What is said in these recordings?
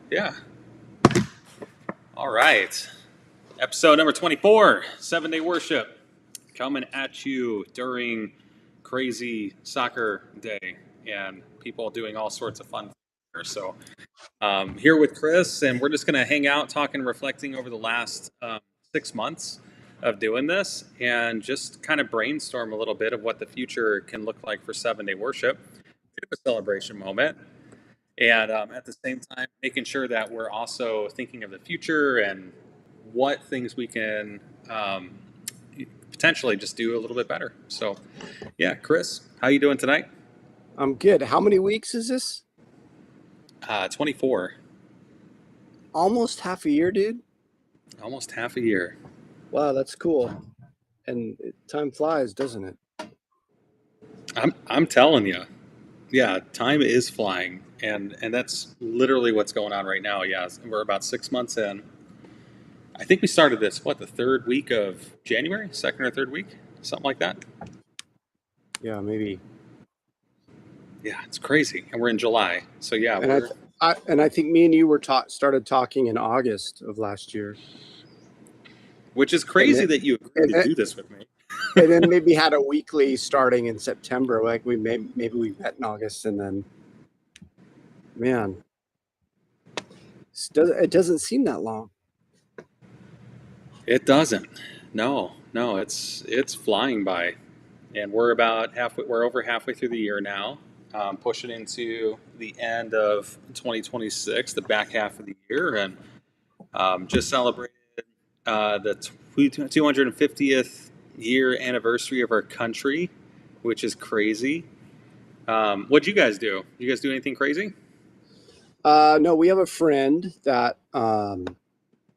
Yeah. All right. Episode number 24, 7-day worship, coming at you during crazy soccer day and people doing all sorts of fun things here. So, here with Chris, and we're just going to hang out, talking, reflecting over the last 6 months of doing this and just kind of brainstorm a little bit of what the future can look like for 7-day worship. Bit of a celebration moment. And at the same time, making sure that we're also thinking of the future and what things we can potentially just do a little bit better. So, yeah, Chris, how you doing tonight? I'm good. How many weeks is this? 24, Almost half a year, dude. almost half a year. Wow, that's cool. And time flies, doesn't it? I'm telling you, yeah, time is flying, and that's literally what's going on right now. Yeah, we're about 6 months in. I think we started this the third week of January, second or third week, something like that. Yeah, maybe. Yeah, it's crazy, and we're in July, so yeah, And I, we're I think me and you were started talking in August of last year, which is and crazy then that you agreed and, to do this with me. and then maybe had a weekly starting in September. Like maybe we met in August, and then man, it doesn't seem that long. It doesn't. No, no, it's flying by, and we're about halfway. We're over halfway through the year now, pushing into the end of 2026, the back half of the year, and just celebrated the 250th year anniversary of our country, which is crazy. What'd you guys do? You guys do anything crazy? No, we have a friend that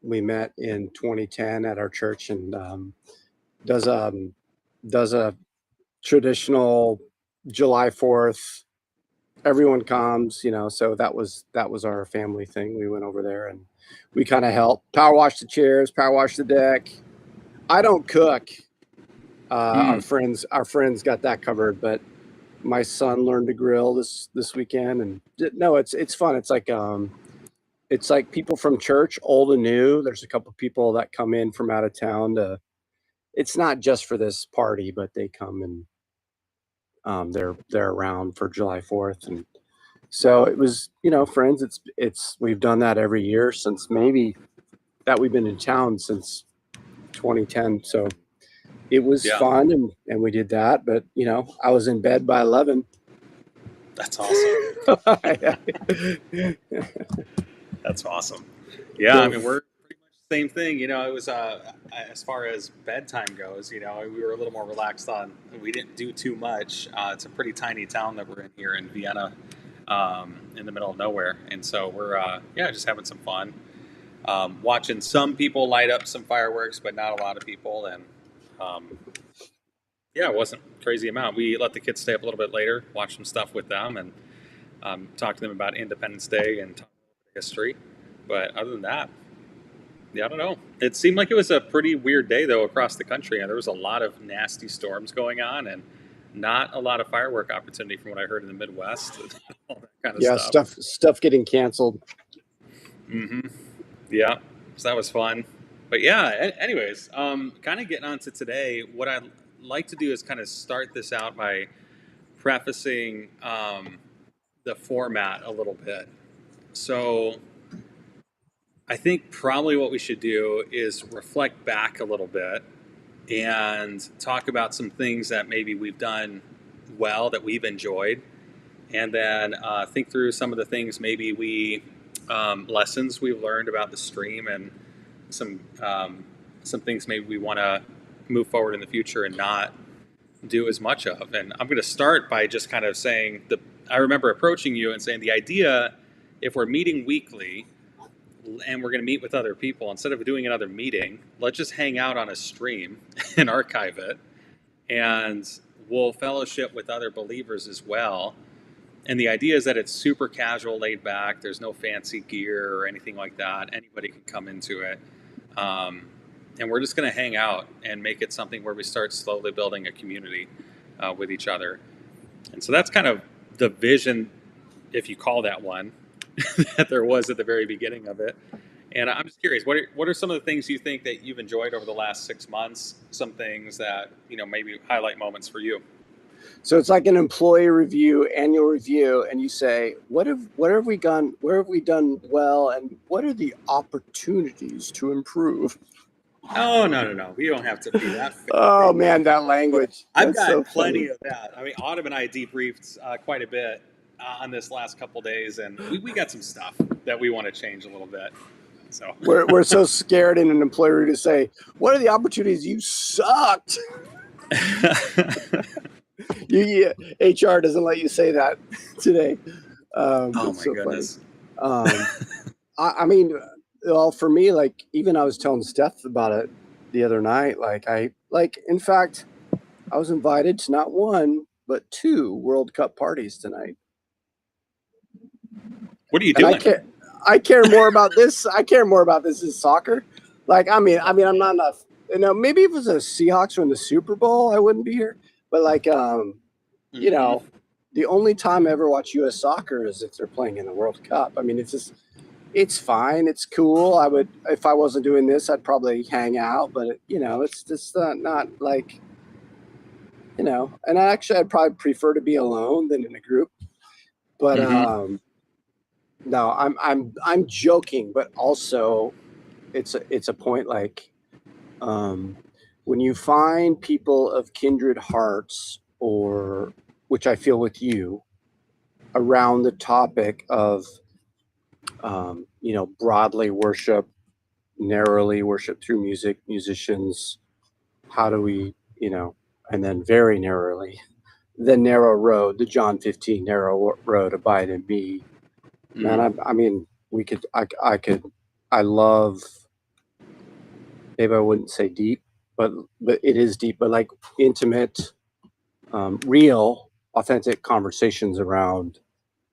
we met in 2010 at our church, and does does a traditional July 4th. Everyone comes, so that was our family thing. We went over there and we kind of helped power wash the chairs, power wash the deck. I don't cook. Hmm. Our friends got that covered, but my son learned to grill this weekend, and no, it's fun. It's like people from church, old and new. There's a couple people that come in from out of town to. It's not just for this party, but they come and they're around for July 4th, and so it was, friends. It's we've done that every year since maybe that we've been in town since 2010. So it was Yeah, fun, and we did that. But I was in bed by 11. that's awesome. That's awesome. Yeah, I So mean, we're pretty much the same thing. It was as far as bedtime goes. We were a little more relaxed on. We didn't do too much. It's a pretty tiny town that we're in here in Vienna, in the middle of nowhere, and so we're yeah, just having some fun, watching some people light up some fireworks, but not a lot of people, and um, yeah, it wasn't a crazy amount. We let the kids stay up a little bit later, watch some stuff with them, and talk to them about Independence Day and talk about history. But other than that, yeah, I don't know. It seemed like it was a pretty weird day though across the country, and there was a lot of nasty storms going on, and not a lot of firework opportunity from what I heard in the Midwest, and all that kind of yeah, stuff. stuff getting canceled. Hmm. Yeah, so that was fun. But yeah, anyways, kind of getting on to today. What I'd like to do is kind of start this out by prefacing the format a little bit. So I think probably what we should do is reflect back a little bit and talk about some things that maybe we've done well that we've enjoyed, and then think through some of the things maybe we lessons we've learned about the stream, and some things maybe we want to move forward in the future and not do as much of. And I'm going to start by just kind of saying I remember approaching you and saying the idea, if we're meeting weekly and we're going to meet with other people, instead of doing another meeting, let's just hang out on a stream and archive it, and we'll fellowship with other believers as well. And the idea is that it's super casual, laid back. There's no fancy gear or anything like that. Anybody can come into it. And we're just going to hang out and make it something where we start slowly building a community with each other. And so that's kind of the vision, if you call that one. that there was at the very beginning of it. And I'm just curious, what are some of the things you think that you've enjoyed over the last 6 months? Some things that maybe highlight moments for you. So it's like an employee review, annual review, and you say, what have we done? Where have we done well, and what are the opportunities to improve? Oh no, we don't have to be that fancy. Oh man, that language. I've That's so got plenty funny. of that. I mean, Autumn and I debriefed quite a bit on this last couple days, and we got some stuff that we want to change a little bit. So we're so scared in an employer to say, what are the opportunities? You sucked. HR doesn't let you say that today. Oh my so goodness. I mean, well, for me, like, even I was telling Steph about it the other night. In fact, I was invited to not one, but 2 World Cup parties tonight. What are you doing? I care more about this. I care more about this as soccer. Like, I mean, I'm not enough. Maybe if it was a Seahawks or in the Super Bowl, I wouldn't be here. But like, the only time I ever watch U.S. soccer is if they're playing in the World Cup. I mean, it's fine. It's cool. I would, if I wasn't doing this, I'd probably hang out. But it's just not like, and I'd probably prefer to be alone than in a group. But no, I'm joking, but also it's a point, like, when you find people of kindred hearts, or which I feel with you, around the topic of broadly worship, narrowly worship through music, musicians, how do we, and then very narrowly, the narrow road, the John 15 narrow road, abide in me. Man, I mean, I love, maybe I wouldn't say deep, but it is deep, but like intimate, real, authentic conversations around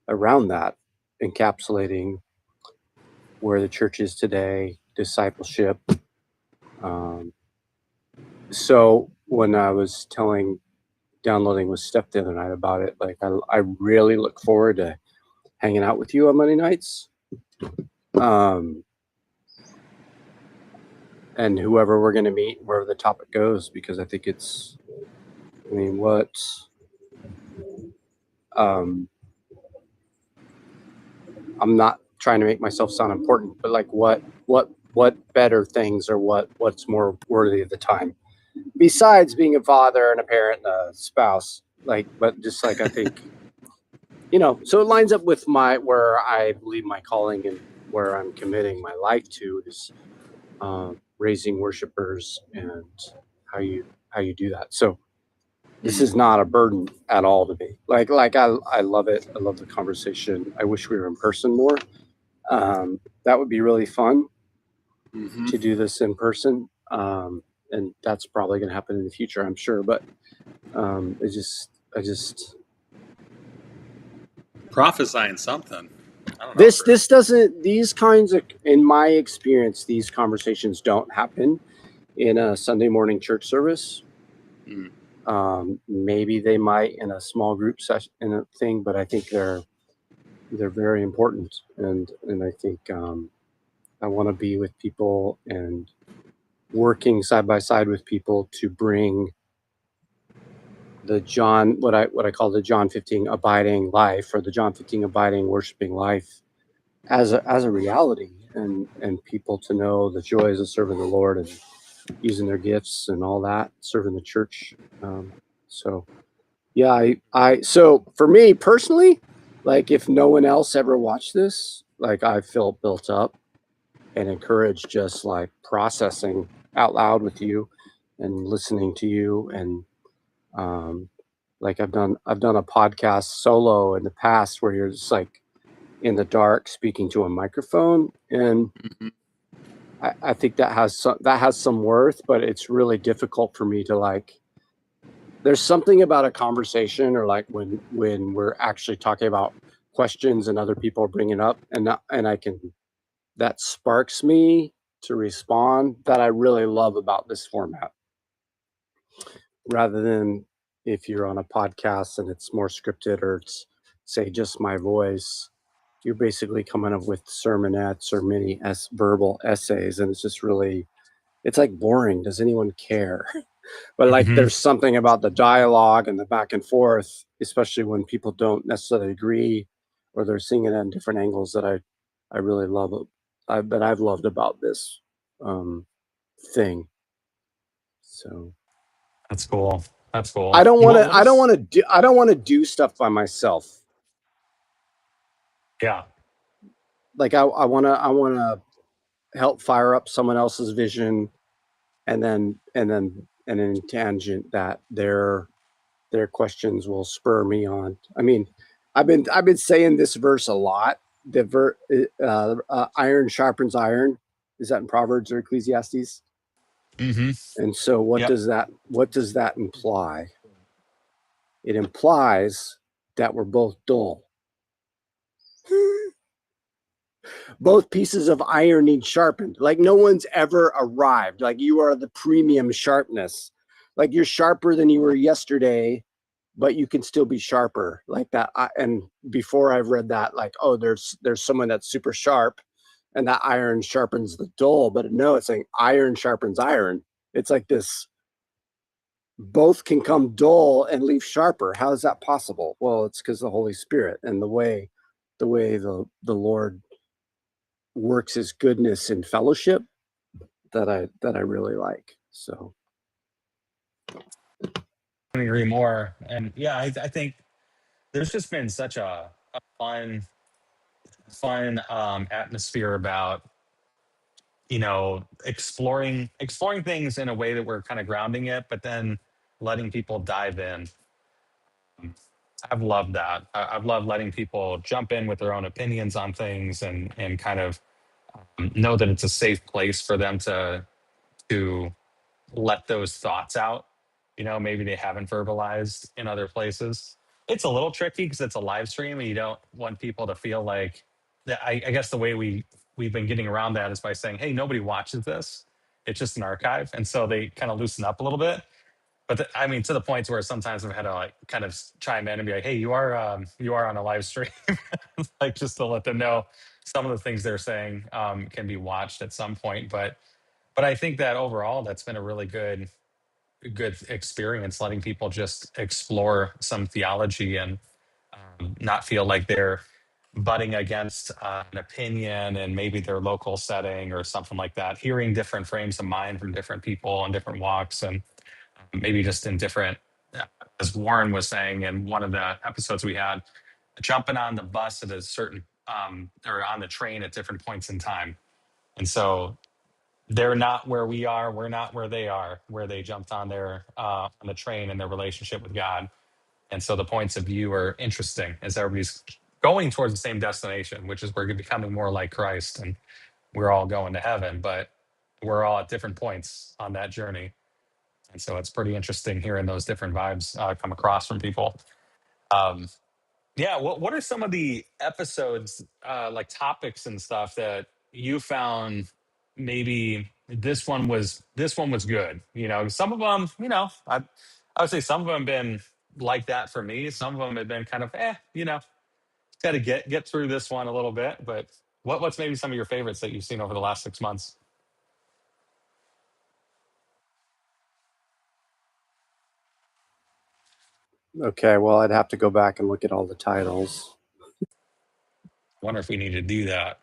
that, encapsulating where the church is today, discipleship. So when I was downloading with Steph the other night about it, like, I really look forward to hanging out with you on Monday nights. And whoever we're going to meet, wherever the topic goes, because I think I'm not trying to make myself sound important, but like, what better things, or what's more worthy of the time, besides being a father and a parent and a spouse, like, but just like, I think, so it lines up with where I believe my calling, and where I'm committing my life to, is raising worshipers, and how you do that. So this is not a burden at all to me. Like I love it. I love the conversation. I wish we were in person more. That would be really fun to do this in person. And that's probably going to happen in the future, I'm sure. But I just prophesying something. I don't know, this doesn't, these kinds of, in my experience, these conversations don't happen in a Sunday morning church service. Maybe they might in a small group session, in a thing, but I think they're very important, and I think I want to be with people and working side by side with people to bring the what I call the John 15 abiding life, or the John 15 abiding worshiping life, as a reality, and people to know the joys of serving the Lord and using their gifts and all that, serving the church. So yeah, so for me personally, like, if no one else ever watched this, like, I feel built up and encouraged, just like processing out loud with you and listening to you. And like, I've done a podcast solo in the past, where you're just like in the dark speaking to a microphone, and I think that has some worth, but it's really difficult for me to, like, there's something about a conversation, or like when we're actually talking about questions and other people are bringing up, and that sparks me to respond, that I really love about this format, rather than if you're on a podcast and it's more scripted, or it's, say, just my voice. you're basically coming up with sermonettes or mini verbal essays, and it's just really, it's like boring. Does anyone care? But like, Hmm. there's something about the dialogue and the back and forth, especially when people don't necessarily agree or they're seeing it at different angles, that I really love. That I've loved about this um, thing. So That's cool. That's I cool. don't want to. What is? I don't want to do stuff by myself. Yeah. Like I want to. I want to help fire up someone else's vision, and then tangent that their questions will spur me on. I mean, I've been saying this verse a lot. Iron sharpens iron. Is that in Proverbs or Ecclesiastes? Hmm. And so, Yep. what does that imply? It implies that we're both dull. Both pieces of iron need sharpened. Like no one's ever arrived. Like you are the premium sharpness. Like you're sharper than you were yesterday, but you can still be sharper like that. And before I've read that, like, oh, there's someone that's super sharp, and that iron sharpens the dull. But no, it's saying iron sharpens iron. It's like this. Both can come dull and leave sharper. How is that possible? Well, it's because the Holy Spirit and the way the Lord works His goodness in fellowship that I really like. So Couldn't agree more. And yeah, I think there's just been such a fun atmosphere about exploring things in a way that we're kind of grounding it, but then letting people dive in. I've loved that. I've loved letting people jump in with their own opinions on things and kind of know that it's a safe place for them to let those thoughts out. Maybe they haven't verbalized in other places. It's a little tricky because it's a live stream and you don't want people to feel like that. I guess the way we've been getting around that is by saying, hey, nobody watches this. It's just an archive. And so they kind of loosen up a little bit. But I mean, to the point where sometimes I've had to like kind of chime in and be like, hey, you are on a live stream, like just to let them know some of the things they're saying can be watched at some point. But I think that overall, that's been a really good experience, letting people just explore some theology and not feel like they're butting against an opinion and maybe their local setting or something like that. Hearing different frames of mind from different people and different walks, and maybe just in different, as Warren was saying in one of the episodes we had, jumping on the bus at a certain or on the train at different points in time. And so they're not where we are. We're not where they are, where they jumped on their on the train and their relationship with God. And so the points of view are interesting as everybody's going towards the same destination, which is we're becoming more like Christ, and we're all going to heaven, but we're all at different points on that journey. And so it's pretty interesting hearing those different vibes come across from people. Um, yeah, what are some of the episodes, like topics and stuff that you found maybe this one was good? Some of them, I would say some of them have been like that for me. Some of them have been kind of got to get through this one a little bit. But what's maybe some of your favorites that you've seen over the last 6 months? okay, well, I'd have to go back and look at all the titles. Wonder if we need to do that.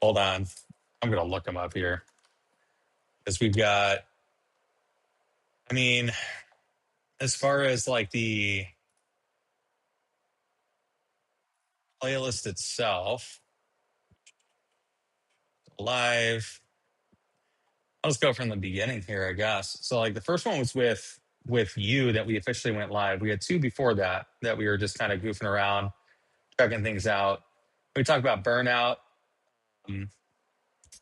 Hold on, I'm gonna look them up here because we've got. I mean, as far as like the playlist itself, live. I'll just go from the beginning here, I guess. So like the first one was with you that we officially went live. We had two before that we were just kind of goofing around, checking things out. We talked about burnout, um,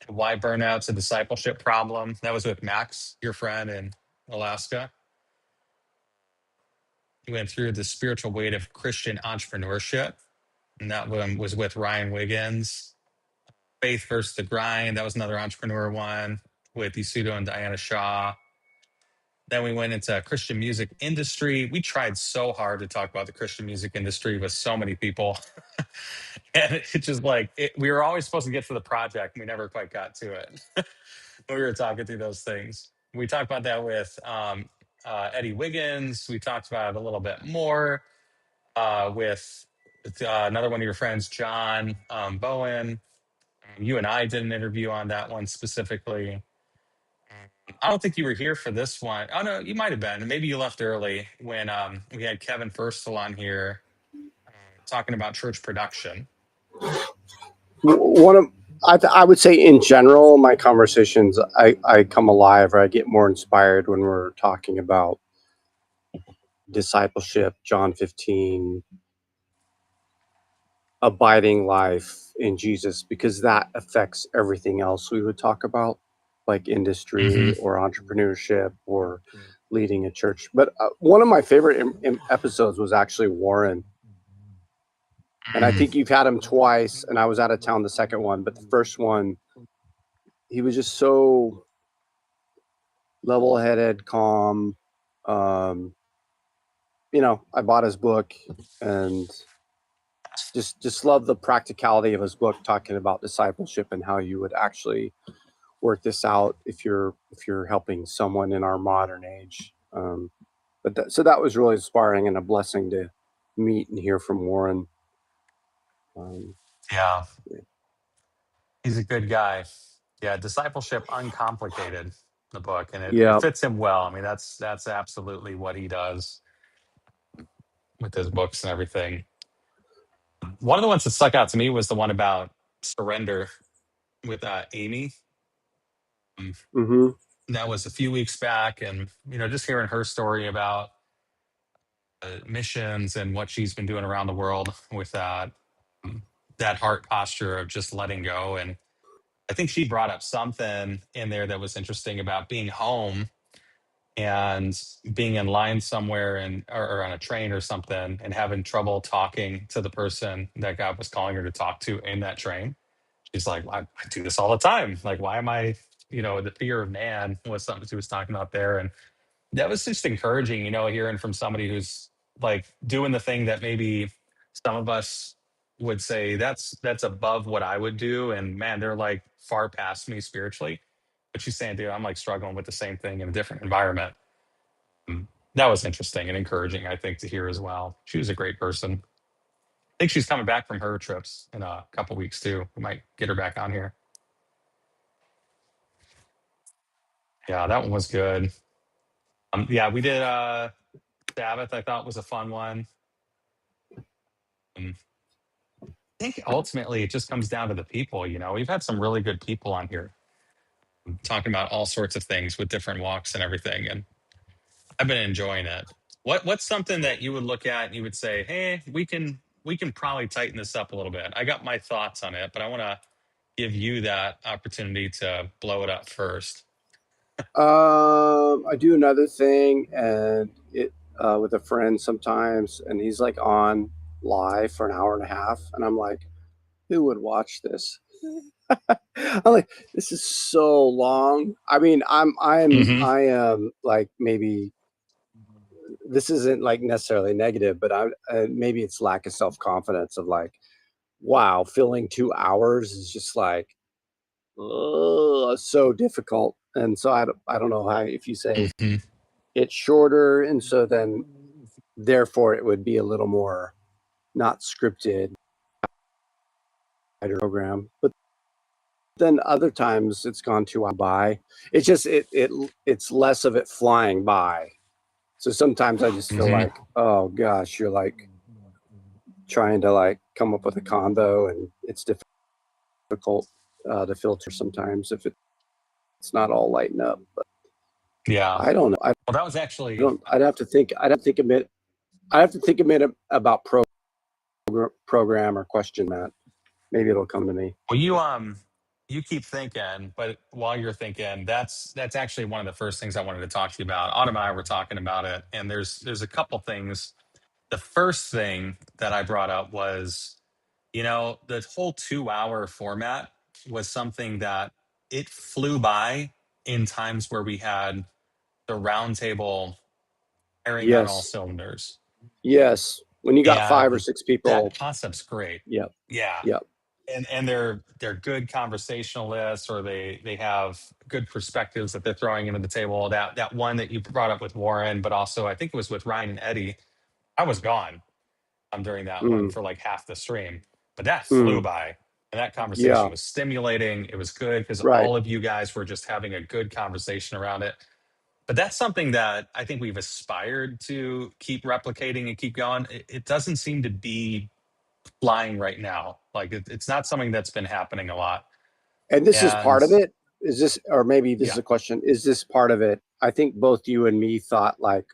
why burnout's a discipleship problem. That was with Max, your friend in Alaska. We went through the spiritual weight of Christian entrepreneurship, and that one was with Ryan Wiggins. Faith versus the grind. That was another entrepreneur one with Isudo and Diana Shaw. Then we went into Christian music industry. We tried so hard to talk about the Christian music industry with so many people. And it just like we were always supposed to get to the project. We never quite got to it. We were talking through those things. We talked about that with Eddie Wiggins. We talked about it a little bit more with another one of your friends, John Bowen. You and I did an interview on that one specifically. I don't think you were here for this one. Oh no, you might have been. Maybe you left early when we had Kevin Firstel on here talking about church production. One of I would say in general, my conversations I come alive or I get more inspired when we're talking about discipleship, John 15, abiding life in Jesus, because that affects everything else we would talk about, like industry Hmm. or entrepreneurship or leading a church. But one of my favorite episodes was actually Warren. And I think you've had him twice, and I was out of town the second one, but the first one, he was just so level-headed, calm. Um, I bought his book and just love the practicality of his book, talking about discipleship and how you would actually work this out if you're helping someone in our modern age. So that was really inspiring and a blessing to meet and hear from Warren. Um, Yeah, yeah. he's a good guy. Yeah, discipleship uncomplicated, the book, and it Yeah. fits him well. I mean, that's absolutely what he does with his books and everything. One of the ones that stuck out to me was the one about surrender with Amy. Um, Mm-hmm. that was a few weeks back, and just hearing her story about missions and what she's been doing around the world with that heart posture of just letting go. And I think she brought up something in there that was interesting about being home and being in line somewhere and or on a train or something and having trouble talking to the person that God was calling her to talk to in that train. She's like, I do this all the time. Like, why am I, the fear of man was something she was talking about there. And that was just encouraging, hearing from somebody who's like doing the thing that maybe some of us would say that's above what I would do. And man, they're like far past me spiritually. But she's saying, dude, I'm like struggling with the same thing in a different environment. That was interesting and encouraging, I think, to hear as well. She was a great person. I think she's coming back from her trips in a couple weeks too. We might get her back on here. Yeah, that one was good. Yeah, we did Sabbath. I thought was a fun one. I think ultimately it just comes down to the people. We've had some really good people on here talking about all sorts of things with different walks and everything, and I've been enjoying it. What's something that you would look at and you would say, hey, we can probably tighten this up a little bit? I got my thoughts on it, but I want to give you that opportunity to blow it up first. I do another thing, and it with a friend sometimes, and he's like on live for an hour and a half, and I'm like, who would watch this? I'm like, this is so long. I mean, Hmm. I am like, maybe this isn't like necessarily negative, but maybe it's lack of self confidence of like, wow, filling 2 hours is just like, so difficult. And so I don't know how, if you say Hmm. it's shorter, and so then therefore it would be a little more not scripted program, but then other times it's gone too by. It's just it's less of it flying by. So sometimes I just feel Hmm. like, oh gosh, you're like trying to like come up with a combo, and it's difficult to filter sometimes if it's not all lighting up. But Yeah. I don't know. Well, that was actually Don't. I'd have to think. I'd have to think a bit. I have to think a minute about program or question, Matt. Maybe it'll come to me. well, you keep thinking, but while you're thinking, that's actually one of the first things I wanted to talk to you about. Autumn and I were talking about it, and there's a couple things. The first thing that I brought up was, the whole 2 hour format was something that it flew by in times where we had the roundtable firing on all Yes. cylinders. Yes. When you got 5 or And 6 that people. concept's great. Yep. Yeah. Yep. And they're good conversationalists, or they have good perspectives that they're throwing into the table. That one that you brought up with Warren, but also I think it was with Ryan and Eddie. I was gone during that one Mm, for like half the stream, but that flew mm, by. And that conversation yeah. was stimulating. It was good because Right. all of you guys were just having a good conversation around it. But that's something that I think we've aspired to keep replicating and keep going. It doesn't seem to be flying right now. Like it's not something that's been happening a lot. And this is And part of it. Is this, or maybe this is yeah, a question, is this part of it? I think both you and me thought like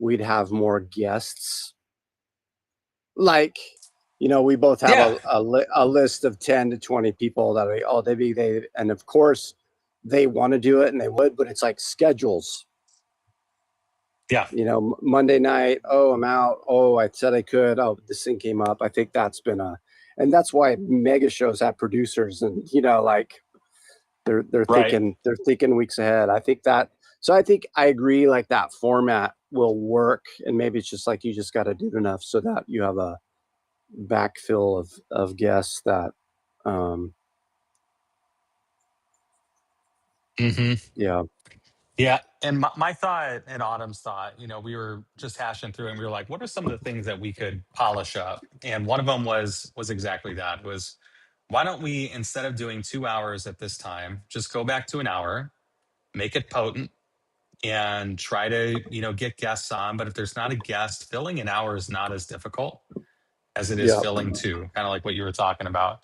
we'd have more guests. Like, we both have yeah, a list of 10 to 20 people that we, oh, they, and of course they want to do it and they would, but it's like schedules. yeah, Monday night, oh, I'm out. Oh, I said I could. Oh, this thing came up. I think that's been and that's why mega shows have producers, and like they're right. thinking weeks ahead. I think that. So I think I agree. Like that format will work, and maybe it's just like you just got to do enough so that you have a backfill of guests that, um, Hmm. yeah, Yeah. And my thought and Autumn's thought, we were just hashing through and we were like, what are some of the things that we could polish up? And one of them was exactly that was, why don't we, instead of doing 2 hours at this time, just go back to an hour, make it potent, and try to, get guests on. But if there's not a guest, filling an hour is not as difficult as it is yeah, filling two, kind of like what you were talking about.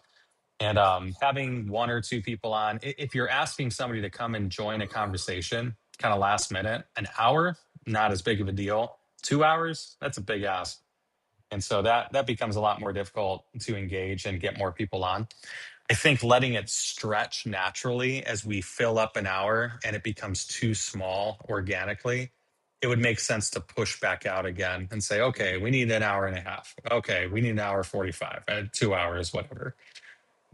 And having one or two people on, if you're asking somebody to come and join a conversation kind of last minute, an hour, not as big of a deal. 2 hours, that's a big ask. And so that becomes a lot more difficult to engage and get more people on. I think letting it stretch naturally as we fill up an hour and it becomes too small organically, it would make sense to push back out again and say, okay, we need an hour and a half. Okay, we need an hour 45, 2 hours, whatever.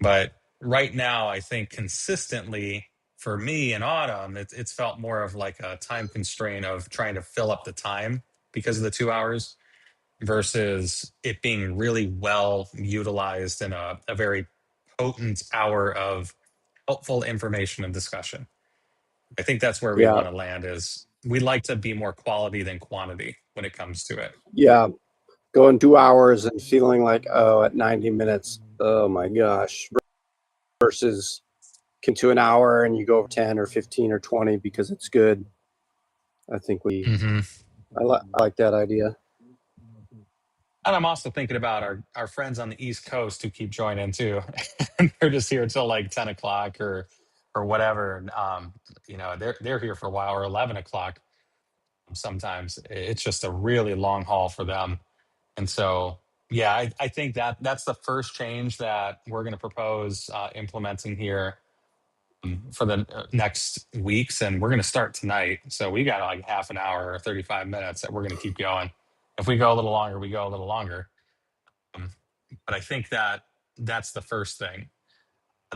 But right now, I think consistently for me in Autumn, it's felt more of like a time constraint of trying to fill up the time because of the 2 hours versus it being really well utilized in a very potent hour of helpful information and discussion. I think that's where we yeah, want to land is we like to be more quality than quantity when it comes to it. yeah. Going 2 hours and feeling like, oh, at 90 minutes, oh my gosh, versus to an hour and you go over 10 or 15 or 20 because it's good. I think Hmm. I like that idea. And I'm also thinking about our friends on the East Coast who keep joining too. And they're just here until like 10 o'clock or whatever. And, they're here for a while, or 11 o'clock. Sometimes it's just a really long haul for them. And so, yeah, I think that's the first change that we're going to propose implementing here for the next weeks. And we're going to start tonight. So we got like half an hour or 35 minutes that we're going to keep going. If we go a little longer, we go a little longer. Um, but I think that's the first thing.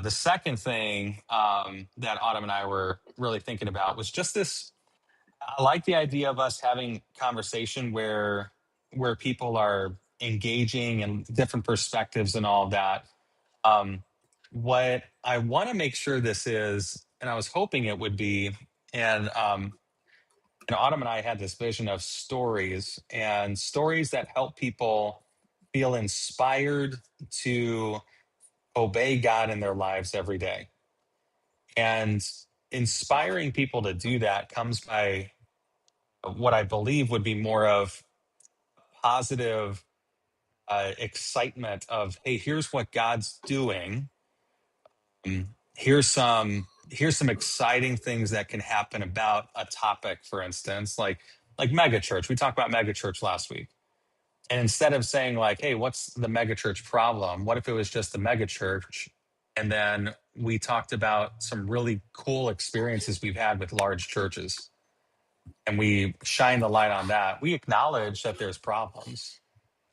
The second thing that Autumn and I were really thinking about was just this. I like the idea of us having conversation where people are engaging and different perspectives and all of that. Um, what I want to make sure this is, and I was hoping it would be, and Autumn and I had this vision of stories that help people feel inspired to obey God in their lives every day. And inspiring people to do that comes by what I believe would be more of positive excitement of, hey, here's what God's doing. Here's some exciting things that can happen about a topic, for instance, like megachurch. We talked about megachurch last week. And instead of saying like, hey, what's the megachurch problem? What if it was just the megachurch? And then we talked about some really cool experiences we've had with large churches. And we shine the light on that. We acknowledge that there's problems.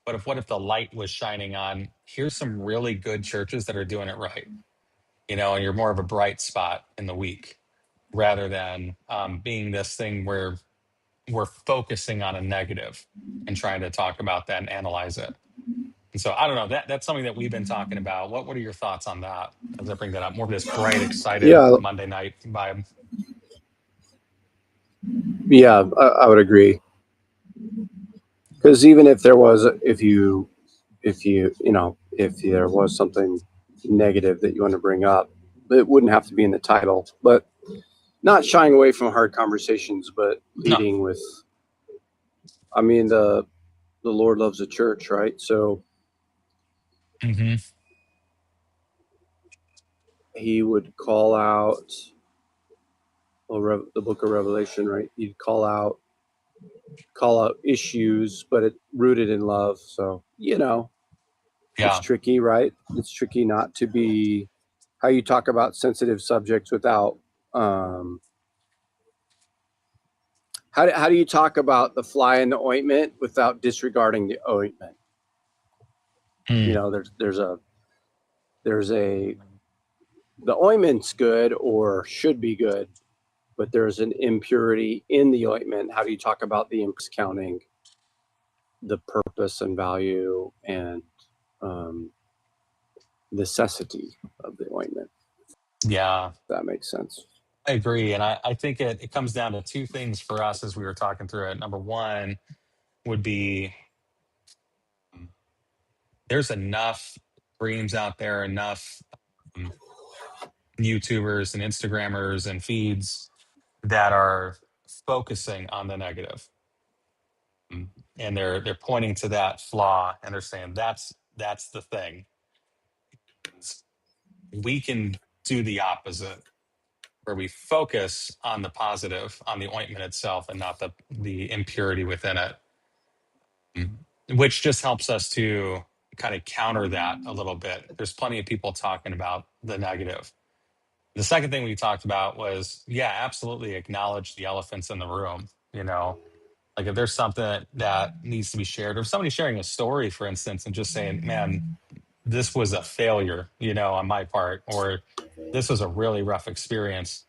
But what if the light was shining on, here's some really good churches that are doing it right, and you're more of a bright spot in the week. rather than being this thing where we're focusing on a negative and trying to talk about that and analyze it. And so I don't know, that's something that we've been talking about. What are your thoughts on that as I bring that up? More of this bright, excited Yeah, Monday night vibe. yeah, I would agree. Because even if there was, if there was something negative that you want to bring up, it wouldn't have to be in the title. But not shying away from hard conversations, but No. leading with. I mean, the Lord loves the church, right? So Hmm. he would call out the book of Revelation, right? He'd call out issues, but it rooted in love. So it's Yeah. tricky, right? It's tricky not to be how you talk about sensitive subjects without. Um, how do you talk about the fly in the ointment without disregarding the ointment? Mm. There's a the ointment's good or should be good, but there's an impurity in the ointment. How do you talk about the discounting the purpose and value and um, necessity of the ointment? Yeah, If that makes sense. I agree. And I think it comes down to two things for us as we were talking through it. Number one would be um, there's enough streams out there, enough um, YouTubers and Instagrammers and feeds that are focusing on the negative. And they're pointing to that flaw and they're saying that's the thing. We can do the opposite where we focus on the positive, on the ointment itself and not the impurity within it. Which just helps us to kind of counter that a little bit. There's plenty of people talking about the negative. The second thing we talked about was, yeah, absolutely acknowledge the elephants in the room. Like if there's something that needs to be shared, or if somebody's sharing a story, for instance, and just saying, man, this was a failure, on my part, or this was a really rough experience.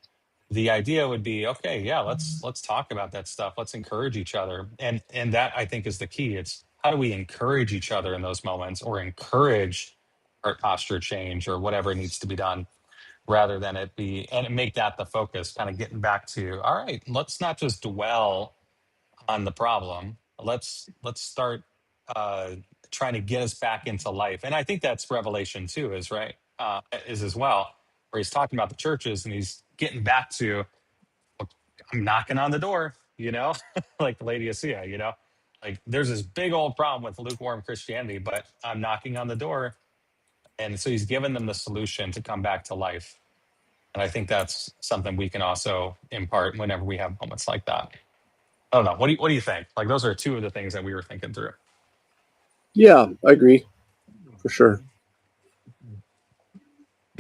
The idea would be, okay, yeah, let's talk about that stuff. Let's encourage each other. And that I think is the key. It's how do we encourage each other in those moments or encourage our posture change or whatever needs to be done rather than it be and make that the focus, kind of getting back to, all right, let's not just dwell on the problem. Let's start uh, trying to get us back into life. And I think that's Revelation 2 is right, is as well, where he's talking about the churches and he's getting back to, "Look, I'm knocking on the door, like Laodicea, like there's this big old problem with lukewarm Christianity, but I'm knocking on the door." And so he's given them the solution to come back to life. And I think that's something we can also impart whenever we have moments like that. I don't know. What do you think? Like those are two of the things that we were thinking through. Yeah, I agree for sure.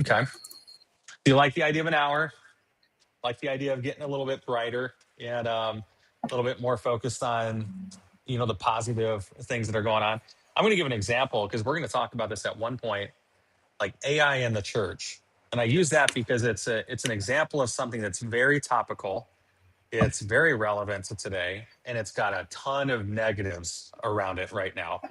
Okay. Do you like the idea of an hour? Like the idea of getting a little bit brighter and a little bit more focused on, the positive things that are going on. I'm going to give an example because we're going to talk about this at one point, like AI in the church. And I use that because it's an example of something that's very topical. It's very relevant to today, and it's got a ton of negatives around it right now.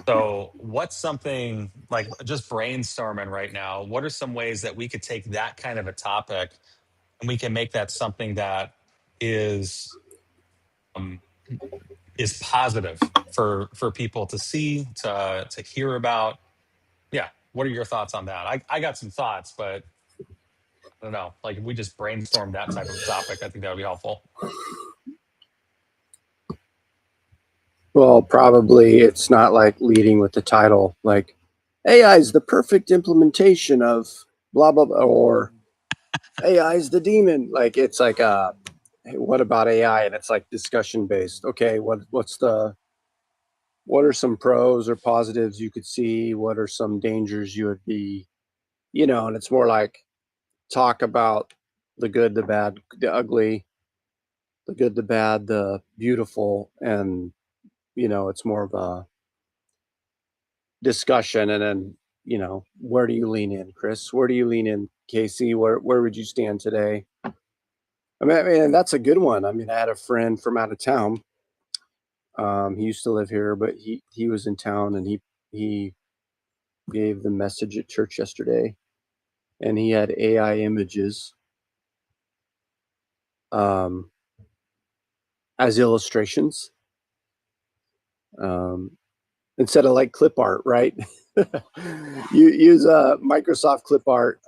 So, what's something like just brainstorming right now? What are some ways that we could take that kind of a topic and we can make that something that is um, is positive for people to see, to hear about? Yeah. What are your thoughts on that? I got some thoughts, but I don't know. Like if we just brainstorm that type of topic, I think that would be helpful. Well, probably it's not like leading with the title, like AI is the perfect implementation of blah blah blah, or AI is the demon. Like it's like hey, what about AI? And it's like discussion based. Okay, what are some pros or positives you could see? What are some dangers you would be, and it's more like talk about the good, the bad, the ugly, the good, the bad, the beautiful, and it's more of a discussion. And then where do you lean in, Chris? Where do you lean in, Casey? Where would you stand today? I mean, that's a good one. I mean, I had a friend from out of town. He used to live here, but he was in town, and he gave the message at church yesterday, and he had AI images um, as illustrations, um, instead of like clip art, right? You use Microsoft clip art,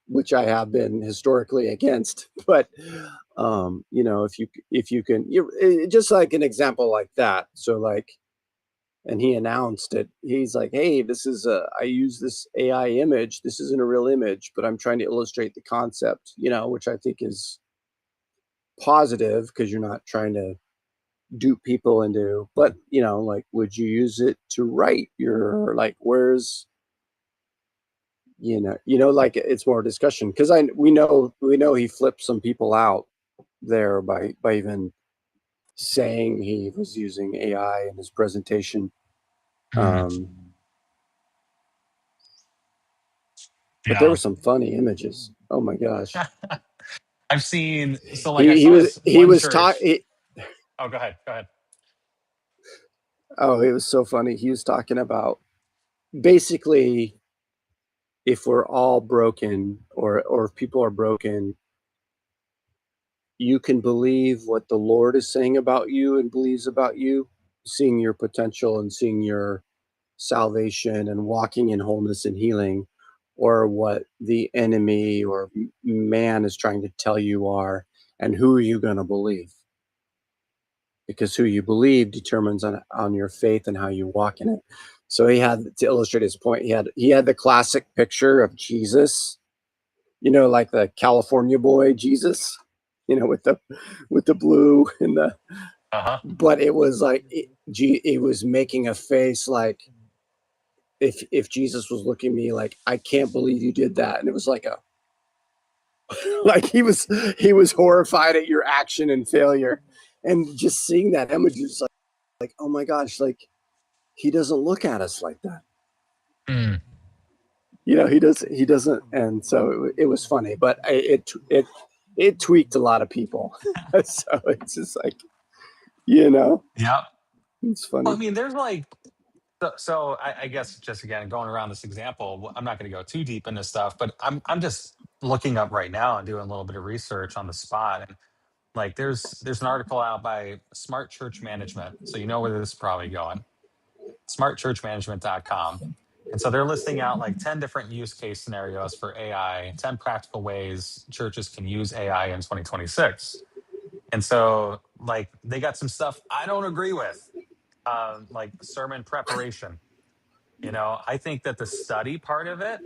which I have been historically against, but if you can, just like an example like that. So like, and he announced it. He's like, "Hey, I use this AI image. This isn't a real image, but I'm trying to illustrate the concept, which I think is positive because you're not trying to dupe people into, but like, would you use it to write your, like, where's, like, it's more discussion because we know he flipped some people out there by even saying he was using AI in his presentation. Mm, Um, but there yeah. were some funny images. Oh my gosh. I've seen, so like I He saw was this he one was talking. church. Oh, go ahead. Go ahead. Oh, it was so funny. He was talking about basically if we're all broken, or if people are broken, you can believe what the Lord is saying about you and believes about you, seeing your potential and seeing your salvation and walking in wholeness and healing, or what the enemy or man is trying to tell you are, and who are you going to believe? Because who you believe determines on your faith and how you walk in it. So he had, to illustrate his point, he had the classic picture of Jesus, like the California boy Jesus, with the blue and the, Uh-huh. but it was like it was making a face like if Jesus was looking at me like, I can't believe you did that, and it was like a like he was horrified at your action and failure, and just seeing that image is like, oh my gosh, like he doesn't look at us like that. Mm, He doesn't, and so it was funny, but it tweaked a lot of people. So it's just like, you know yeah. it's Well, I funny. mean, there's like, so I guess just again going around this example, I'm not going to go too deep into stuff, but I'm just looking up right now and doing a little bit of research on the spot, and like there's an article out by Smart Church Management, so you know where this is probably going, smartchurchmanagement.com. And so they're listing out like 10 different use case scenarios for AI, 10 practical ways churches can use AI in 2026. And so, like, they got some stuff I don't agree with, like sermon preparation. I think that the study part of it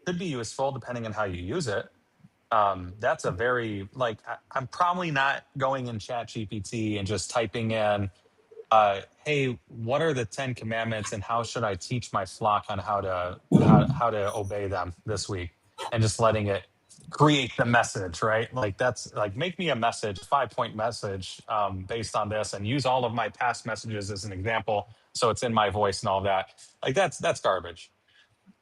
could be useful depending on how you use it. That's a very, like, I'm probably not going in Chat GPT and just typing in, hey, what are the 10 commandments and how should I teach my flock on how to obey them this week, and just letting it create the message, right? Like, that's like, make me a message, 5-point message, based on this, and use all of my past messages as an example so it's in my voice and all that. Like, that's garbage.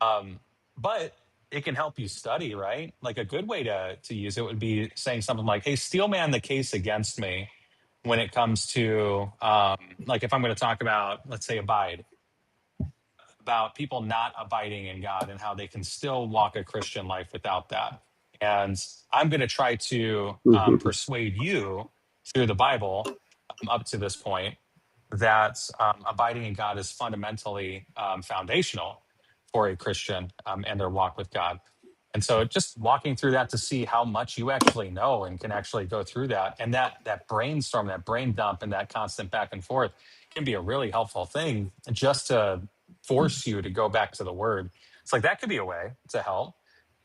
um, but it can help you study, right? Like, a good way to use it would be saying something like, "Hey, steelman the case against me when it comes to, like, if I'm going to talk about, let's say, abide, about people not abiding in God and how they can still walk a Christian life without that. And I'm going to try to Mhm. persuade you through the Bible, up to this point, that abiding in God is fundamentally foundational for a Christian, and their walk with God." And so just walking through that to see how much you actually know and can actually go through that. And that brainstorm, that brain dump, and that constant back and forth can be a really helpful thing just to force you to go back to the word. It's like that could be a way to help.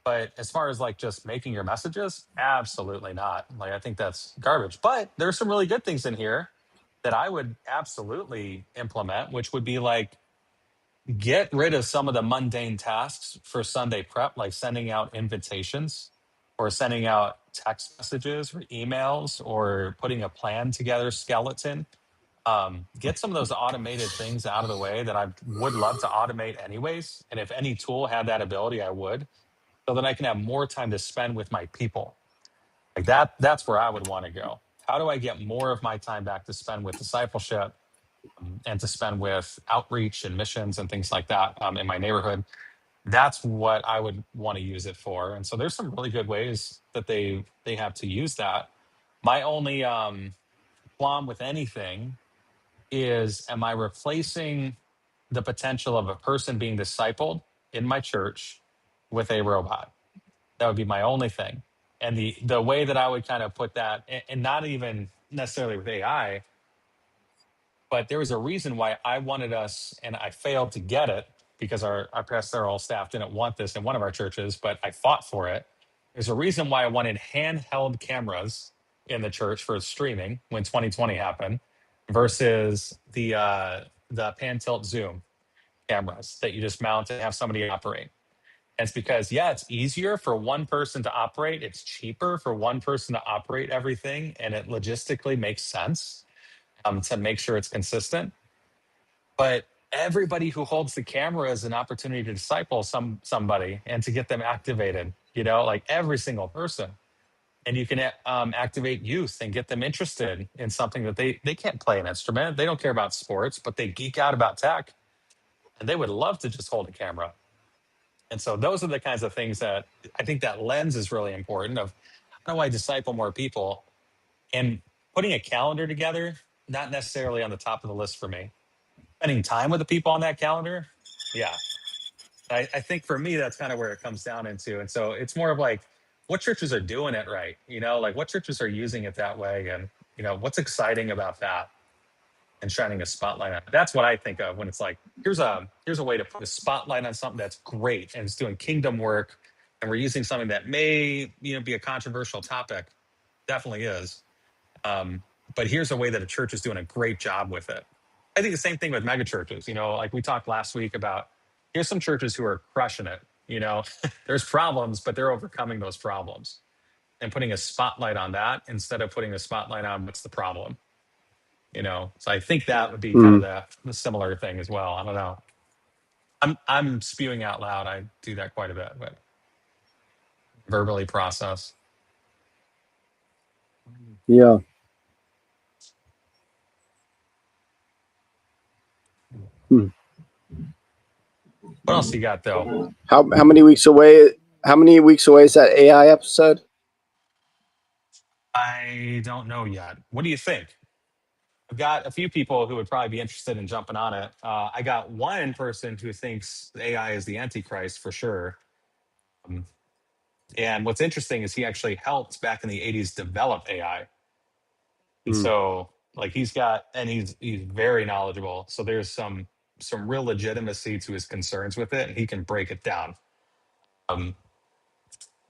But as far as like just making your messages, absolutely not. Like, I think that's garbage. But there's some really good things in here that I would absolutely implement, which would be like, get rid of some of the mundane tasks for Sunday prep, like sending out invitations or sending out text messages or emails or putting a plan together, skeleton. Get some of those automated things out of the way that I would love to automate anyways. And if any tool had that ability, I would, so that I can have more time to spend with my people. Like that's where I would want to go. How do I get more of my time back to spend with discipleship, and to spend with outreach and missions and things like that, in my neighborhood? That's what I would want to use it for. And so there's some really good ways that they have to use that. My only qualm with anything is, am I replacing the potential of a person being discipled in my church with a robot? That would be my only thing. And the way that I would kind of put that, and not even necessarily with AI, but there was a reason why I wanted us, and I failed to get it because our pastoral staff didn't want this in one of our churches, but I fought for it. There's a reason why I wanted handheld cameras in the church for streaming when 2020 happened, versus the pan tilt zoom cameras that you just mount and have somebody operate. And it's because, yeah, it's easier for one person to operate. It's cheaper for one person to operate everything, and it logistically makes sense, to make sure it's consistent. But everybody who holds the camera is an opportunity to disciple somebody and to get them activated. Like every single person. And you can activate youth and get them interested in something that they can't play an instrument. They don't care about sports, but they geek out about tech, and they would love to just hold a camera. And so those are the kinds of things that I think that lens is really important of, how do I disciple more people? And putting a calendar together, not necessarily on the top of the list for me. Spending time with the people on that calendar, yeah. I think for me, that's kind of where it comes down into. And so it's more of like, what churches are doing it right? Like what churches are using it that way? And, what's exciting about that, and shining a spotlight on it. That's what I think of when it's like, here's a way to put a spotlight on something that's great and it's doing kingdom work. And we're using something that may, be a controversial topic. Definitely is. But here's a way that a church is doing a great job with it. I think the same thing with mega churches. Like we talked last week about, here's some churches who are crushing it. There's problems, but they're overcoming those problems and putting a spotlight on that instead of putting a spotlight on what's the problem. So I think that would be kind of Mm. the similar thing as well. I don't know. I'm spewing out loud. I do that quite a bit, but verbally process. Yeah. Hmm. What else you got though? How many weeks away? How many weeks away is that AI episode? I don't know yet. What do you think? I've got a few people who would probably be interested in jumping on it. I got one person who thinks AI is the Antichrist for sure. Um, and what's interesting is he actually helped back in the 80s develop AI. And Mm. so like he's very knowledgeable. So there's some real legitimacy to his concerns with it, and he can break it down. Um,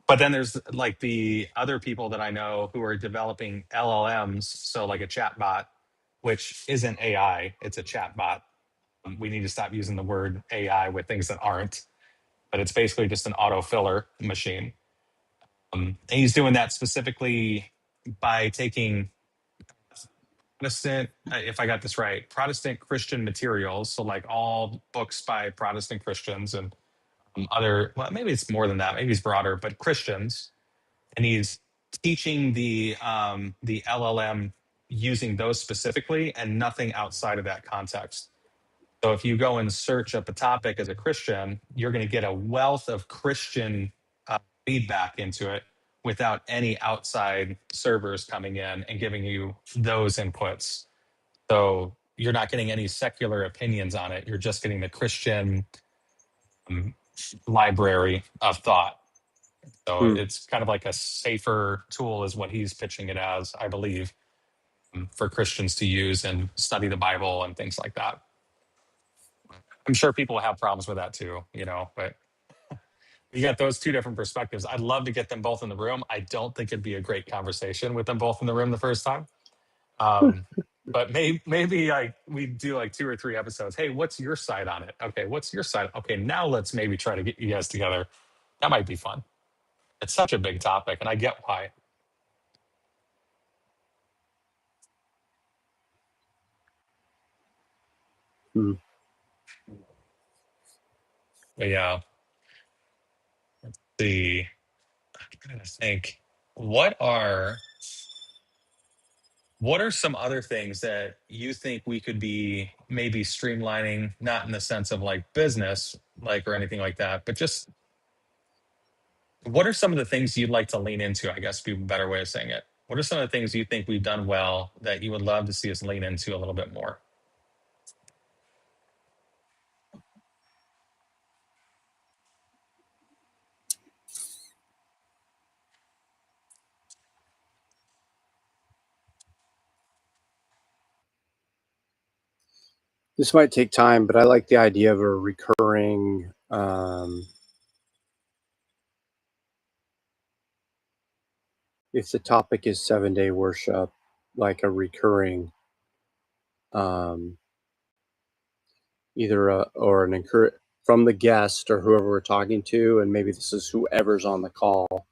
but then there's like the other people that I know who are developing LLMs, so like a chat bot, which isn't AI, it's a chat bot. We need to stop using the word AI with things that aren't, but it's basically just an auto filler machine. And he's doing that specifically by taking Protestant, if I got this right, Protestant Christian materials. So, like all books by Protestant Christians and other, well, maybe it's more than that, maybe it's broader, but Christians. And he's teaching the LLM using those specifically and nothing outside of that context. So if you go and search up a topic as a Christian, you're going to get a wealth of Christian feedback into it without any outside servers coming in and giving you those inputs. So you're not getting any secular opinions on it. You're just getting the Christian um, library of thought. So Mm. it's kind of like a safer tool, is what he's pitching it as, I believe, for Christians to use and study the Bible and things like that. I'm sure people have problems with that too, but you got those two different perspectives. I'd love to get them both in the room. I don't think it'd be a great conversation with them both in the room the first time. Um, but maybe like we do like 2 or 3 episodes. Hey, what's your side on it? Okay, what's your side? Okay, now let's maybe try to get you guys together. That might be fun. It's such a big topic, and I get why. Mm. But yeah, I'm trying to think. what are what are some other things that you think we could be maybe streamlining, not in the sense of like business, like or anything like that, but just what are some of the things you'd like to lean into? I guess would be a better way of saying it. What are some of the things you think we've done well that you would love to see us lean into a little bit more? This might take time, but I like the idea of a recurring if the topic is 7-day worship, like a recurring either or an encourage from the guest or whoever we're talking to, and maybe this is whoever's on the call,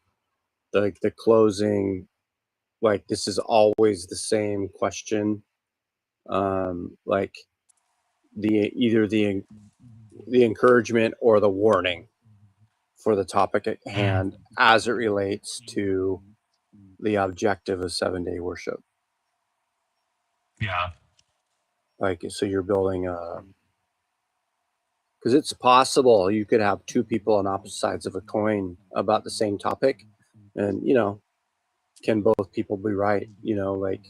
the closing, like this is always the same question, like either the encouragement or the warning for the topic at hand as it relates to the objective of 7-day worship. Yeah. Like, so you're building a, because it's possible you could have two people on opposite sides of a coin about the same topic, and can both people be right? Like,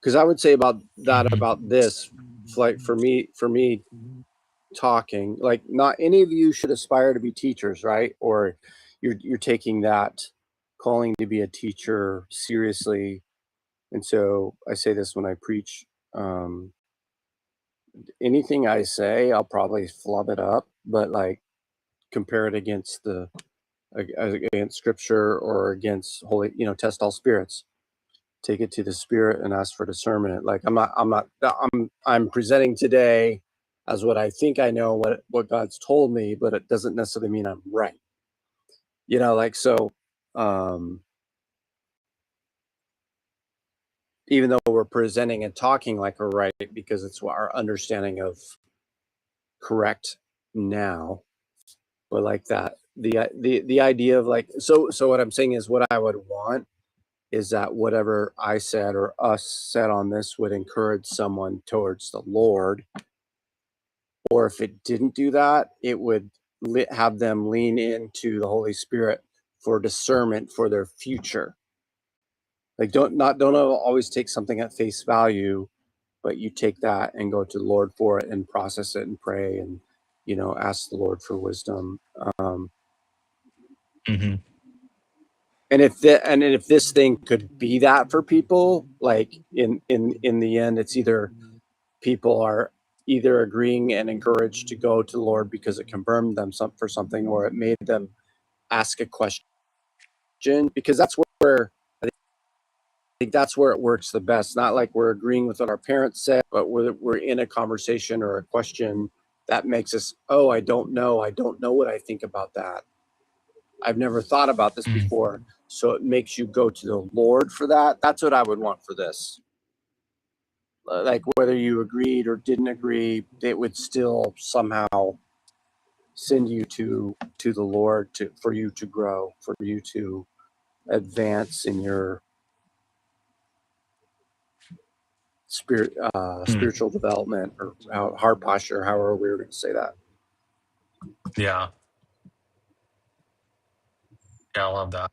because I would say about that, about this, like for me talking, like not any of you should aspire to be teachers, right? Or you're taking that calling to be a teacher seriously. And so I say this when I preach, anything I say, I'll probably flub it up, but like compare it against against scripture or against holy, test all spirits, take it to the spirit and ask for discernment. Like I'm presenting today as what I think I know, what God's told me, but it doesn't necessarily mean I'm right. Like, so even though we're presenting and talking like we're right because it's our understanding of correct now, but like that, the idea of like, so what I'm saying is what I would want is that whatever I said or us said on this would encourage someone towards the Lord. Or if it didn't do that, it would have them lean into the Holy Spirit for discernment for their future. Like, don't always take something at face value, but you take that and go to the Lord for it and process it and pray and, ask the Lord for wisdom. And if this thing could be that for people, like in the end, it's either people are either agreeing and encouraged to go to the Lord because it confirmed them for something, or it made them ask a question, because that's where I think that's where it works the best. Not like we're agreeing with what our parents said, but we're in a conversation or a question that makes us, oh, I don't know what I think about that. I've never thought about this before. So it makes you go to the Lord for that. That's what I would want for this. Like whether you agreed or didn't agree, it would still somehow send you to the Lord for you to grow, for you to advance in your spiritual development, or heart posture, however we were going to say that. Yeah. Yeah, I love that.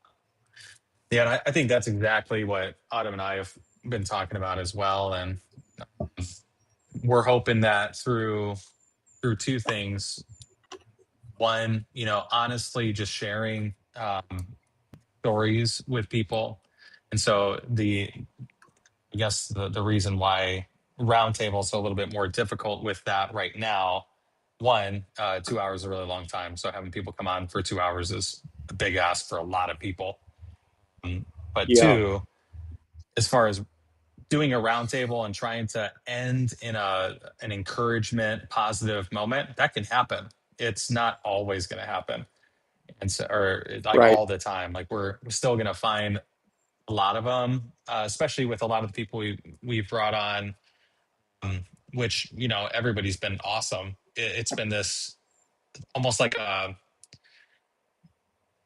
Yeah, and I think that's exactly what Autumn and I have been talking about as well. And we're hoping that through two things. One, honestly, just sharing stories with people. And so I guess the reason why roundtable is a little bit more difficult with that right now. One, 2 hours is a really long time. So having people come on for 2 hours is a big ask for a lot of people. But Yeah. two, as far as doing a roundtable and trying to end in an encouragement, positive moment, that can happen. It's not always going to happen, and so, or like Right. all the time. Like we're still going to find a lot of them, especially with a lot of the people we've brought on, which everybody's been awesome. It's been this almost like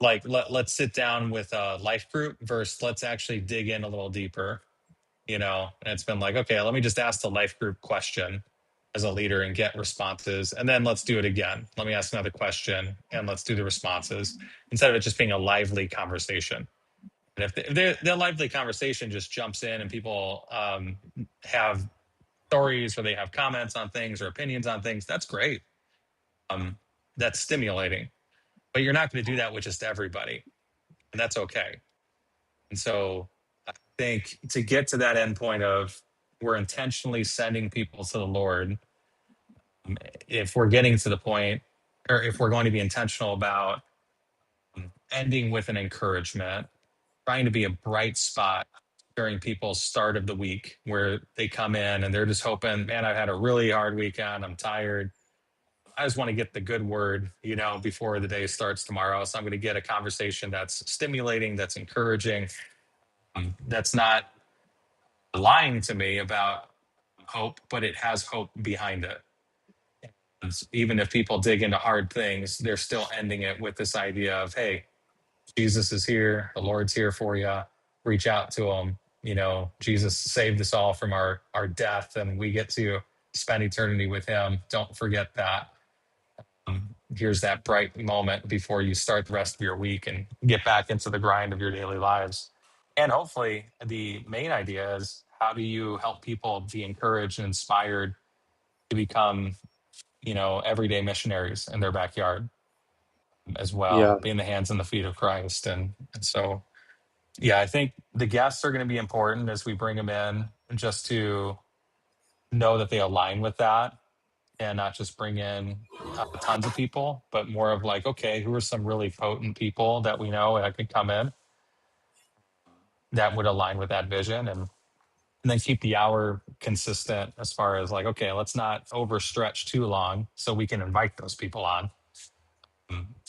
like let's sit down with a life group versus let's actually dig in a little deeper, and it's been like, okay, let me just ask the life group question as a leader and get responses, and then let's do it again. Let me ask another question and let's do the responses, instead of it just being a lively conversation. And if the lively conversation just jumps in and people have stories or they have comments on things or opinions on things, that's great. That's stimulating, but you're not going to do that with just everybody, and that's okay. And so I think to get to that end point of we're intentionally sending people to the Lord, if we're getting to the point, or if we're going to be intentional about ending with an encouragement, trying to be a bright spot during people's start of the week where they come in and they're just hoping, man, I've had a really hard weekend. I'm tired. I just want to get the good word, before the day starts tomorrow. So I'm going to get a conversation that's stimulating, that's encouraging, that's not lying to me about hope, but it has hope behind it. And even if people dig into hard things, they're still ending it with this idea of, hey, Jesus is here, the Lord's here for you. Reach out to him. Jesus saved us all from our death, and we get to spend eternity with him. Don't forget that. Here's that bright moment before you start the rest of your week and get back into the grind of your daily lives. And hopefully, the main idea is, how do you help people be encouraged and inspired to become, everyday missionaries in their backyard as Yeah. well, being the hands and the feet of Christ. And so, yeah, I think the guests are going to be important as we bring them in, just to know that they align with that, and not just bring in tons of people, but more of like, okay, who are some really potent people that we know that could come in that would align with that vision, and then keep the hour consistent as far as like, okay, let's not overstretch too long so we can invite those people on.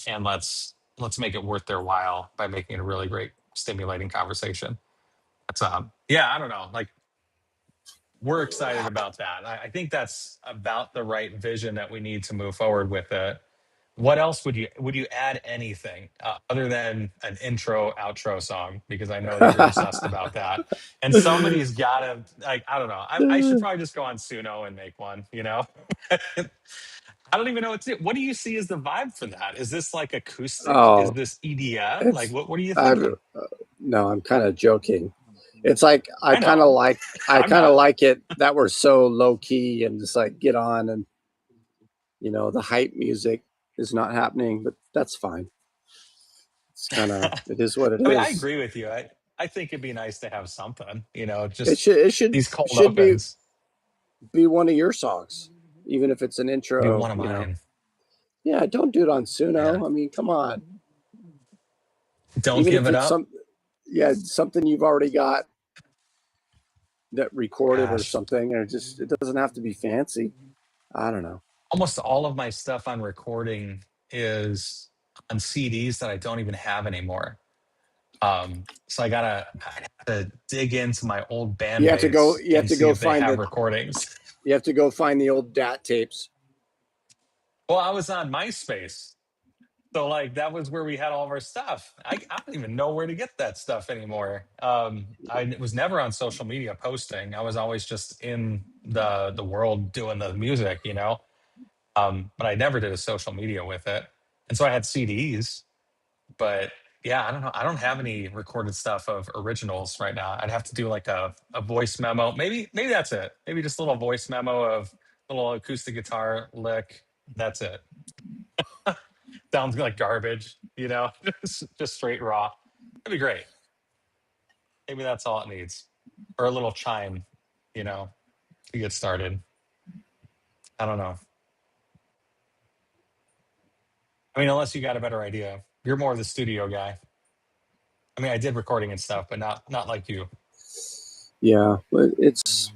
And let's make it worth their while by making it a really great, stimulating conversation. That's yeah, I don't know. Like, we're excited about that. I think that's about the right vision that we need to move forward with it. What else would you add anything other than an intro outro song? Because I know that you're obsessed about that, and somebody's got to, like, I don't know. I should probably just go on Suno and make one. I don't even know what do you see as the vibe for that? Is this like acoustic? Is Oh, this EDM? Like, it's what are you I thinking? no, I'm kind of joking. It's like I I kind of know. like I I'm kind of not. like it that we're so low key and just like get on, and the hype music is not happening, but that's fine. It's kind of it is what it I mean, I is. agree with you. I think it'd be nice to have something, It just should it should these cold should opens. be one of your songs, even if it's an Be intro. one of mine. Yeah, don't do it on Yeah. Suno. I mean, come on. Don't Even give if it it's up. something you've already got that recorded or Gosh, something, or it doesn't have to be fancy. I don't know. almost all of my stuff on recording is on CDs that I don't even have anymore. So I have to dig into my old band mates You have and to see go if they find have the recordings. you have to go find the old DAT tapes. Well, I was on MySpace. So like that was where we had all of our stuff. I don't even know where to get that stuff anymore. I was never on social media posting. I was always just in the world doing the music, but I never did a social media with it. And so I had CDs, but yeah, I don't know. I don't have any recorded stuff of originals right now. I'd have to do like a voice memo. Maybe that's it. Maybe just a little voice memo of a little acoustic guitar lick. That's it. Sounds like garbage, just straight raw. That'd be great. Maybe that's all it needs. Or a little chime, to get started. I don't know. I mean, unless you got a better idea. You're more of the studio guy. I mean, I did recording and stuff, but not like you. Yeah, but it's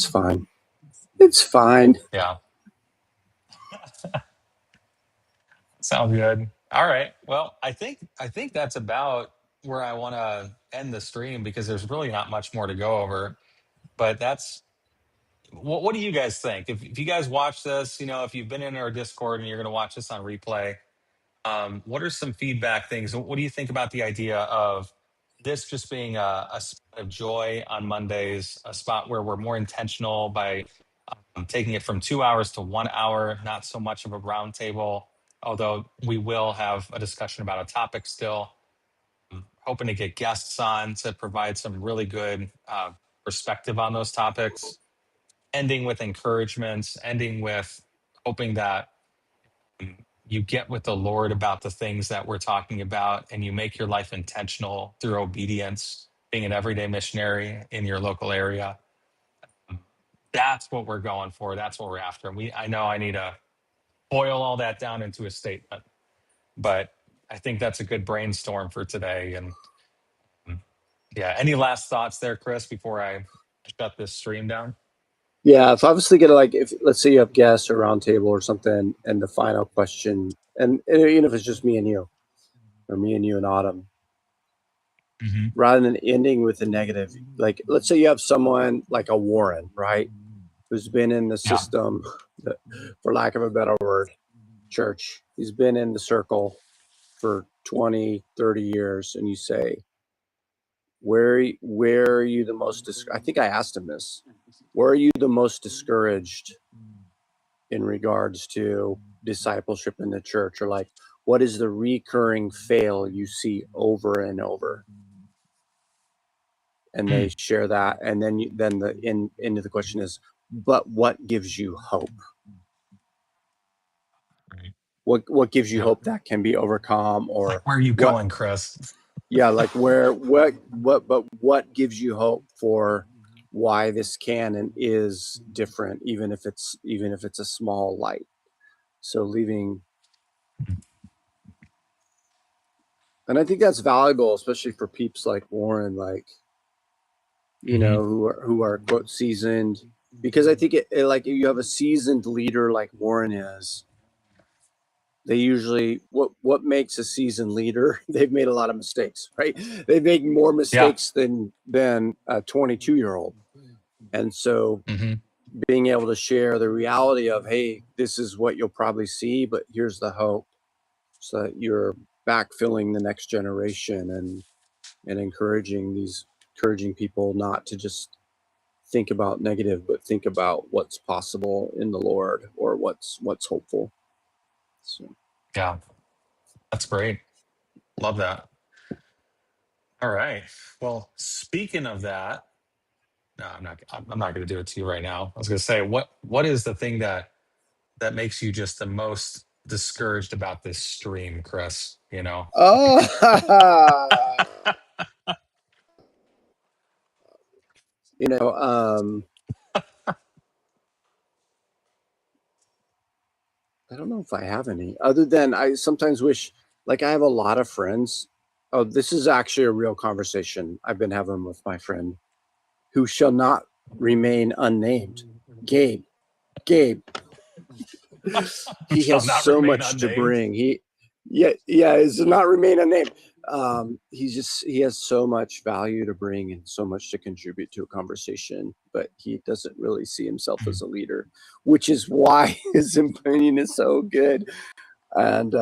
fine. It's fine. Yeah. Sounds good. All right. Well, I think that's about where I want to end the stream, because there's really not much more to go over. But that's what do you guys think? If you guys watch this, if you've been in our Discord and you're going to watch this on replay, What are some feedback things? What do you think about the idea of this just being a spot of joy on Mondays, a spot where we're more intentional by taking it from 2 hours to 1 hour, not so much of a roundtable, although we will have a discussion about a topic still. Hoping to get guests on to provide some really good perspective on those topics, ending with encouragements, ending with hoping that you get with the Lord about the things that we're talking about and you make your life intentional through obedience, being an everyday missionary in your local area. That's what we're going for. That's what we're after. I know I need to boil all that down into a statement, but I think that's a good brainstorm for today. And yeah, any last thoughts there, Chris, before I shut this stream down? Yeah, if I was thinking like, if let's say you have guests or roundtable or something, and the final question, and even if it's just me and you, or me and you and Autumn, rather than ending with a negative, like let's say you have someone like a Warren, right, who's been in the Yeah. system, for lack of a better word, church. He's been in the circle for 20, 30 years, and you say, where are you the most I think I asked him this. Where are you the most discouraged in regards to discipleship in the church? Or like, what is the recurring fail you see over and over? And they share that, and then the into the question is, but what gives you hope? Right. What gives you hope that can be overcome? Or like, where are you what going, Chris? Yeah, like what gives you hope for why this can and is different, even if it's a small light. So leaving, and I think that's valuable, especially for peeps like Warren, like, you know, who are quote seasoned, because I think it like, you have a seasoned leader like Warren is, they usually, what makes a seasoned leader, they've made a lot of mistakes, right? They make more mistakes than a 22-year-old. And so being able to share the reality of, hey, this is what you'll probably see, but here's the hope, so that you're backfilling the next generation, and encouraging people not to just think about negative, but think about what's possible in the Lord, or what's hopeful. So Yeah, that's great. Love that. All right. Well, speaking of that, no, I'm not. I'm not going to do it to you right now. I was going to say, what is the thing that makes you just the most discouraged about this stream, Chris? You know. you know, I don't know if I have any, other than I sometimes wish, like, I have a lot of friends. Oh, this is actually a real conversation I've been having with my friend, who shall not remain unnamed. Gabe. He Shall has not so remain much to unnamed. bring. Is not remain unnamed. He has so much value to bring and so much to contribute to a conversation, but he doesn't really see himself as a leader, which is why his opinion is so good. And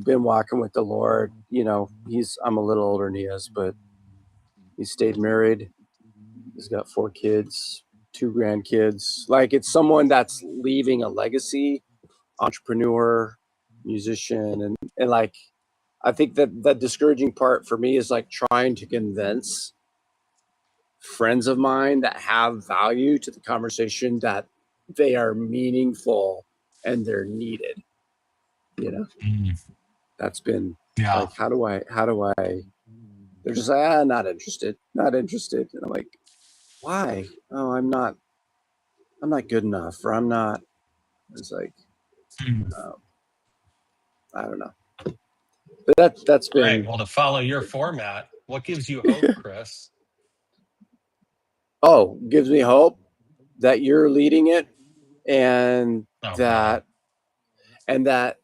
been walking with the Lord. You know, I'm a little older than he is, but he stayed married. He's got 4 kids, 2 grandkids. Like, it's someone that's leaving a legacy, entrepreneur, musician, and like, I think that the discouraging part for me is like trying to convince friends of mine that have value to the conversation that they are meaningful and they're needed. You know, that's been like, how do I? They're just like, not interested. And I'm like, why? Oh, I'm not good enough, or I'm not. It's like, I don't know. But that's All right. been. Well, to follow your format, what gives you hope, Chris? Oh, gives me hope that you're leading it, and Oh, brother. that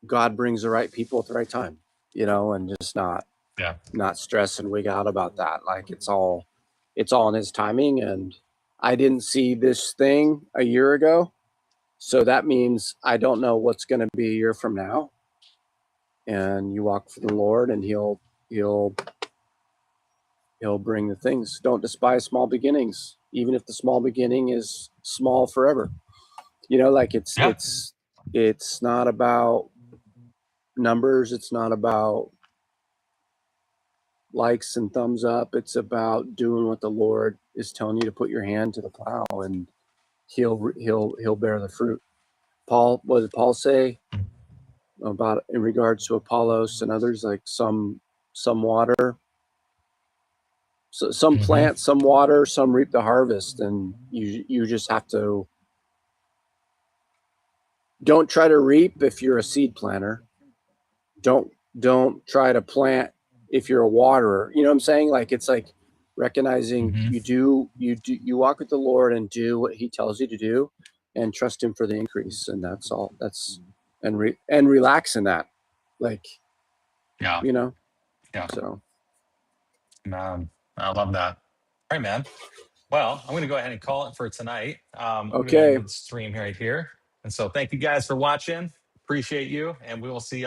God brings the right people at the right time, and just not stress and wig out about that. Like, it's all in his timing. And I didn't see this thing a year ago, So that means I don't know what's going to be a year from now. And you walk for the Lord, and He'll bring the things. Don't despise small beginnings, even if the small beginning is small forever. Like it's not about numbers. It's not about likes and thumbs up. It's about doing what the Lord is telling you to put your hand to the plow, and He'll bear the fruit. What did Paul say about in regards to Apollos and others? Like some water, so some plant, some water, some reap the harvest, and you just have to. Don't try to reap if you're a seed planter. Don't try to plant if you're a waterer. You know what I'm saying? Like it's like recognizing you walk with the Lord and do what He tells you to do, and trust Him for the increase. And that's all. And relax in that. Like, So, man, I love that. All right, man. Well, I'm going to go ahead and call it for tonight. I'm going to okay. end the stream right here. And so thank you guys for watching. Appreciate you. And we will see you